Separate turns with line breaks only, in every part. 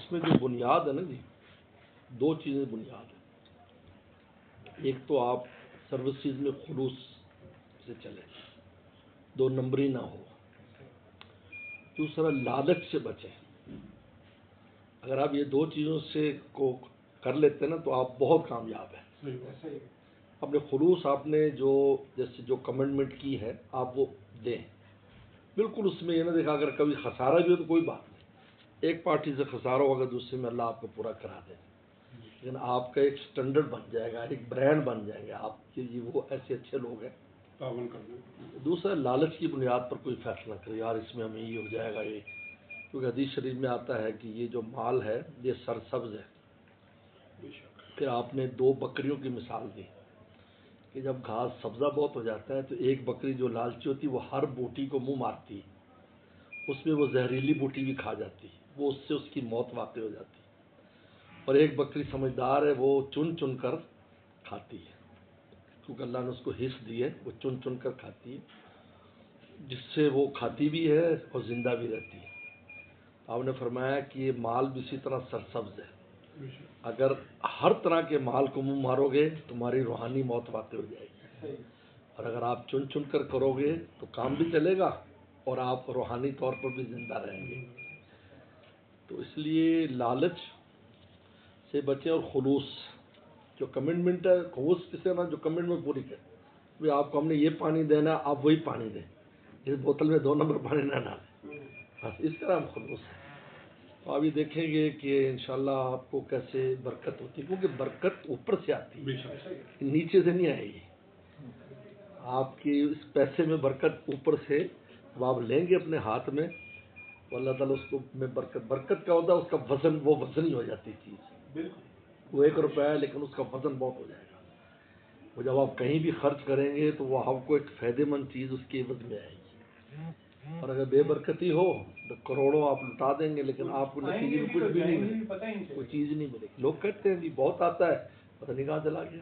اس میں جو بنیاد ہے نا جی، دو چیزیں بنیاد ہیں۔ ایک تو آپ سروسز میں خلوص سے چلیں، دو نمبری نہ ہو۔ دوسرا لالچ سے بچیں۔ اگر آپ یہ دو چیزوں سے کو کر لیتے ہیں نا تو آپ بہت کامیاب ہیں۔ اپنے خلوص آپ نے جو جیسے جو کمٹمنٹ کی ہے آپ وہ دیں، بالکل اس میں یہ نہ دیکھا اگر کبھی خسارہ بھی ہو تو کوئی بات نہیں، ایک پارٹی سے خسارہ ہوگا دوسرے میں اللہ آپ کو پورا کرا دے، لیکن آپ کا ایک سٹینڈرڈ بن جائے گا، ایک برانڈ بن جائے گا آپ کے، یہ وہ ایسے اچھے لوگ ہیں۔ دوسرا لالچ کی بنیاد پر کوئی فیصلہ کرے، یار اس میں ہمیں یہ ہو جائے گا، یہ کیونکہ حدیث شریف میں آتا ہے کہ یہ جو مال ہے یہ سرسبز ہے۔ پھر آپ نے دو بکریوں کی مثال دی کہ جب گھاس سبزہ بہت ہو جاتا ہے تو ایک بکری جو لالچی ہوتی ہے وہ ہر بوٹی کو منہ مارتی ہے، اس میں وہ زہریلی بوٹی بھی کھا جاتی ہے، وہ اس سے اس کی موت واقع ہو جاتی ہے۔ اور ایک بکری سمجھدار ہے، وہ چن چن کر کھاتی ہے، کیونکہ اللہ نے اس کو حص دی ہے، وہ چن چن کر کھاتی ہے، جس سے وہ کھاتی بھی ہے اور زندہ بھی رہتی ہے۔ آپ نے فرمایا کہ یہ مال بھی اسی طرح سرسبز ہے، اگر ہر طرح کے مال کو منہ مارو گے تمہاری روحانی موت واقع ہو جائے گی، اور اگر آپ چن چن کر کرو گے تو کام بھی چلے گا اور آپ روحانی طور پر بھی زندہ رہیں گے۔ تو اس لیے لالچ سے بچیں، اور خلوص جو کمٹمنٹ ہے، خلوص کسے نا جو کمٹمنٹ پوری کرے، آپ کو ہم نے یہ پانی دینا آپ وہی پانی دیں، اس بوتل میں 2 نمبر پانی نہ ڈالیں، بس اس طرح ہم خلوص ہیں۔ تو آپ یہ دیکھیں گے کہ انشاءاللہ آپ کو کیسے برکت ہوتی ہے، کیونکہ برکت اوپر سے آتی ہے، نیچے سے نہیں آئے گی۔ آپ کی اس پیسے میں برکت اوپر سے اب آپ لیں گے اپنے ہاتھ میں تو اللہ تعالیٰ اس کو میں برکت کا ہوتا ہے، اس کا وزن، وہ وزن ہی ہو جاتی چیز، وہ 1 روپیہ ہے لیکن اس کا وزن بہت ہو جائے گا۔ وہ جب آپ کہیں بھی خرچ کریں گے تو وہ آپ کو ایک فائدے مند چیز اس کے عوض میں آئے گی، اور اگر بے برکتی ہو تو کروڑوں آپ لٹا دیں گے لیکن آپ کو نتیجے میں کچھ بھی نہیں ملے گا، کوئی چیز نہیں ملے گی۔ لوگ کہتے ہیں جی بہت آتا ہے، پتہ نہیں کہاں چلا گیا،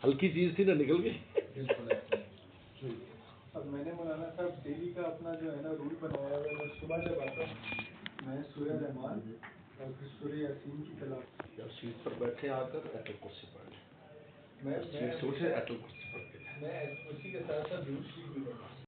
ہلکی چیز تھی نا نکل گئی۔
اب میں نے مولانا صاحب ڈیلی کا اپنا جو ہے نا رول بنایا ہوا ہے، میں صبح جب آتا ہوں میں سورہ رحمان اور پھر سورہ یاسین کی تلاوت،
جب سیٹ پر بیٹھے آ کر ایت الکرسی پڑھ لیں، سیٹ سے اٹھے ایت الکرسی پڑھ کے
میں اسی کے ساتھ ساتھ درود شریف بھی پڑھتا ہوں۔